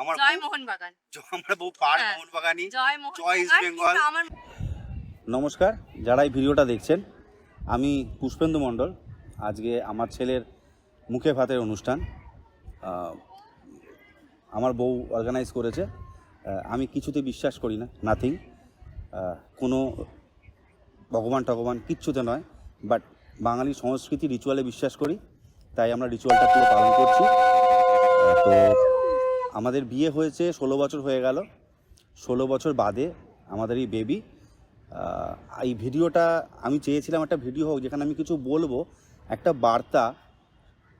আমার জয় মোহনবাগান। আমরা বউ পার হ্যাঁ, মোহনবাগানি, জয় জয় ইস্ট মোহনবাগান। বেঙ্গল। কিন্তু আমার নমস্কার, যারা এই ভিডিওটা দেখছেন, আমি পুষ্পেন্দু মণ্ডল। আজকে আমার ছেলের মুখে ভাতের অনুষ্ঠান আমার বউ অর্গানাইজ করেছে। আমি কিছুতে বিশ্বাস করি না, নাথিং, কোনো ভগবান টগবান কিচ্ছুতে নয়, বাট বাঙালি সংস্কৃতি রিচুয়ালে বিশ্বাস করি, তাই আমরা রিচুয়ালটা পুরো পালন করছি। তো আমাদের বিয়ে হয়েছে 16 বছর হয়ে গেল। 16 বছর বাদে আমাদের এই বেবি। এই ভিডিওটা আমি চেয়েছিলাম একটা ভিডিও হোক যেখানে আমি কিছু বলবো, একটা বার্তা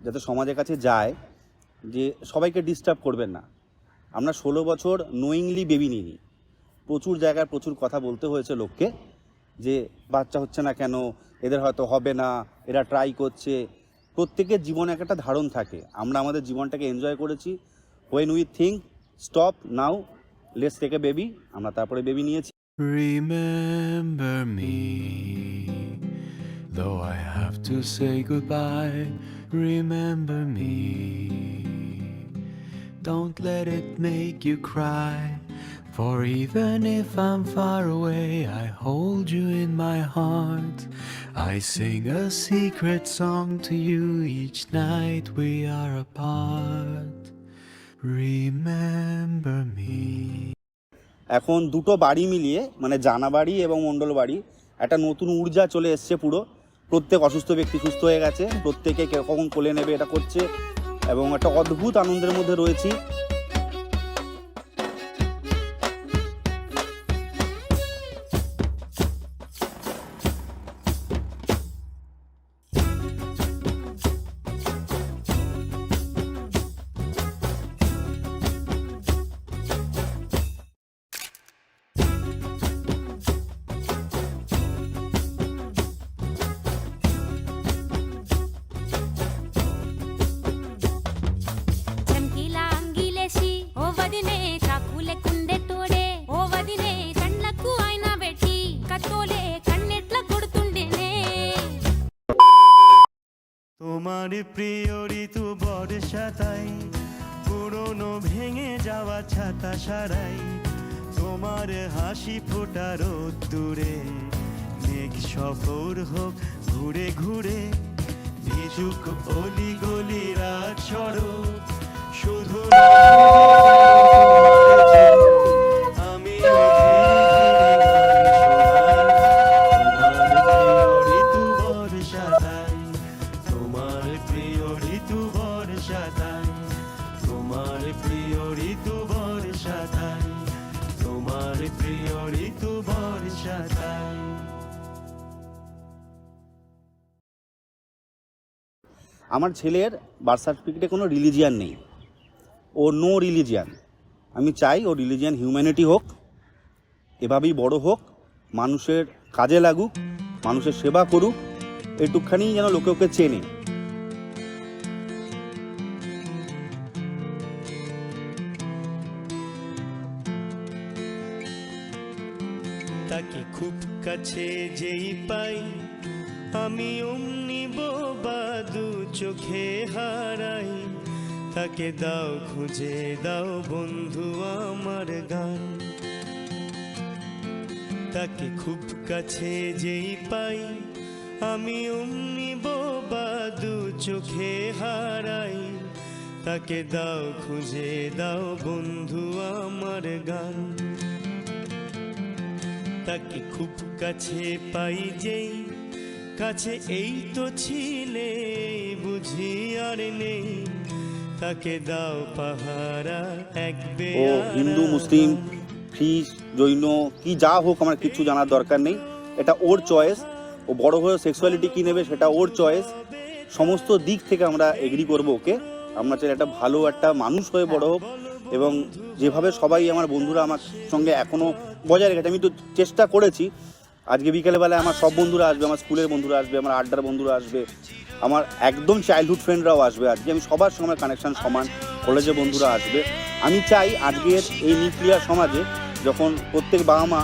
যাতে সমাজের কাছে যায় যে সবাইকে ডিস্টার্ব করবেন না। আমরা 16 বছর নোয়িংলি বেবি নিইনি। প্রচুর জায়গায় প্রচুর কথা বলতে হয়েছে লোককে যে বাচ্চা হচ্ছে না কেন, এদের হয়তো হবে না, এরা ট্রাই করছে। প্রত্যেকের জীবনে একটা ধারণ থাকে। আমরা আমাদের জীবনটাকে এনজয় করেছি। When we think stop now, let's take a baby, আমরা তারপরে বেবি নিয়েছি। Remember me, though I have to say goodbye. Remember me, don't let it make you cry. For even if I'm far away, I hold you in my heart. I sing a secret song to you each night we are apart. Remember me. এখন দুটো বাড়ি মিলিয়ে, মানে জানা বাড়ি এবং মণ্ডল বাড়ি, একটা নতুন ঊর্জা চলে এসছে পুরো। প্রত্যেক অসুস্থ ব্যক্তি সুস্থ হয়ে গেছে, প্রত্যেকে কখন কোলে নেবে এটা করছে, এবং একটা অদ্ভুত আনন্দের মধ্যে রয়েছি। చంకీలా అంగిలేసి ఓ వదినే చాకులే కుండే తోడే ఓ వదినే కళ్ళకు ఆయన పెట్టి కత్తోలే కన్నెట్ల కొడుతుండేనే তোমার প্রিয় ঋতু বর্ষাতাই, পুরনো ভেঙে যাওয়া ছাতা সারাই, তোমার হাসি ফোটা রোদ্দুরে, মেঘ সফর হোক ঘুরে ঘুরে, ভিজুক অলি গলি রাত সড়ক, শুধু না আমি ঋতু বর্ষাতাই, তোমার প্রিয় ঋতু বর্ষাতাই, তোমার প্রিয় ঋতু বর্ষাতাই, তোমার প্রিয় ঋতু বর্ষাতাই। আমার ছেলের বার্থ সার্টিফিকেটে কোনো রিলিজিয়ান নেই, ও নো রিলিজিয়ান। আমি চাই ও রিলিজিয়ান হিউম্যানিটি হোক, এভাবেই বড় হোক, মানুষের কাজে লাগুক, মানুষের সেবা করুক, এটুকখানি যেন লোকে ওকে চেনে। তাকে খুব কাছে যেই পাই, আমি অমনি বোবা দু চোখে হারাই, তাকে দাও খুঁজে দাও বন্ধু আমার গান। তাকে খুব কাছে যেই পাই, আমি অমনি বোবা দু চোখে হারাই, তাকে দাও খুঁজে দাও বন্ধু আমার গান। তাকে খুব কাছে পাই যেই, কাছে এই তো ছিলে বুঝি আর নেই, তাকে দাও পাহারা এক ও বেয়ারা। হিন্দু, মুসলিম, খ্রিস্ট, জৈন, কি যা হোক আমার কিচ্ছু জানার দরকার নেই। এটা ওর চয়েস। ও বড় হয়ে সেক্সুয়ালিটি কী নেবে সেটা ওর চয়েস। সমস্ত দিক থেকে আমরা এগ্রি করবো ওকে। আমরা চাই একটা ভালো একটা মানুষ হয়ে বড় হোক, এবং যেভাবে সবাই আমার বন্ধুরা আমার সঙ্গে এখনও বজায় রেখেছে, আমি তো চেষ্টা করেছি। আজকে বিকেলবেলায় আমার সব বন্ধুরা আসবে, আমার স্কুলের বন্ধুরা আসবে, আমার আড্ডার বন্ধুরা আসবে, আমার একদম চাইল্ডহুড ফ্রেন্ডরাও আসবে। আজকে আমি সবার সঙ্গে কানেকশান সমান, কলেজের বন্ধুরা আসবে। আমি চাই আজকের এই নিউক্লিয়ার সমাজে যখন প্রত্যেক বাবা মা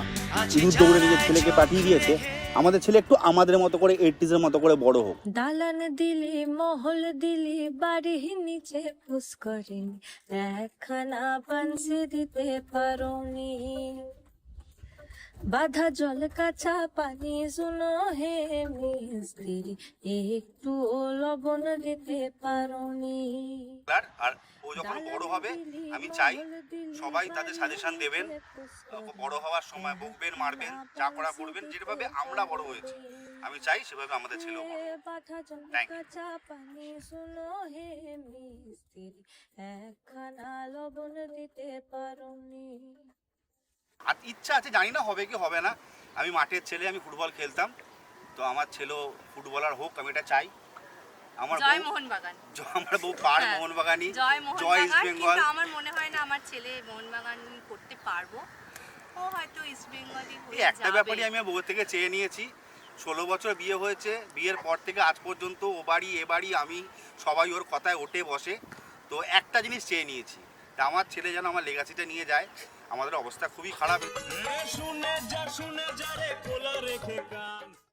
ইঁদুর দৌড়ে নিজের ছেলেকে পাঠিয়ে দিয়েছে, আমাদের ছেলে একটু আমাদের মতো করে 80s এর মতো করে বড় হোক। দালান দিলি মহল দিলি বাড়ি নিচে ফুস করিনি একখানা পানসি দিতে পারোনি বাধা জল কাঁচা পানি শুনো হে মিস্ত্রি একটু লবণ দিতে পারোনি আর ও যখন বড় হবে আমি চাই সবাই তাদের সাজেশন দেবেন, বড় হওয়ার সময় বকবেন মারবেন যা করা করবেন, যেভাবে আমরা বড় হয়েছি আমি চাই সেভাবে আমাদের ছেলেও বড় হোক। বাধা জল Thank you. কাঁচা পানি শুনো হে মিস্ত্রি একখানা লবণ দিতে পারোনি। আর ইচ্ছা আছে, জানি না হবে কি হবে না। আমি মাঠের ছেলে, আমি ফুটবল খেলতাম, তো আমার ছেলেও ফুটবলার হোক আমি এটা চাই। আমার জয় বউ- মোহনবাগান। আমার বউ পার হ্যাঁ, মোহনবাগানি, জয় ইস্ট মোহনবাগান, বেঙ্গল। কিন্তু আমার মনে হয় না আমার ছেলে মোহনবাগান করতে পারবো, ও হয়তো ইস্ট বেঙ্গলই এই হয়ে একটা যাবে। ব্যাপারই আমি বউ থেকে চেয়ে নিয়েছি। 16 বছর বিয়ে হয়েছে, বিয়ের পর থেকে আজ পর্যন্ত ও বাড়ি এ বাড়ি আমি সবাই ওর কথায় ওঠে বসে। তো একটা জিনিস চেয়ে নিয়েছি, তা আমার ছেলে যেন আমার লেগাসিটা নিয়ে যায়। আমাদের অবস্থা খুবই খারাপ। শুনে যা রে কোলা রেখে কান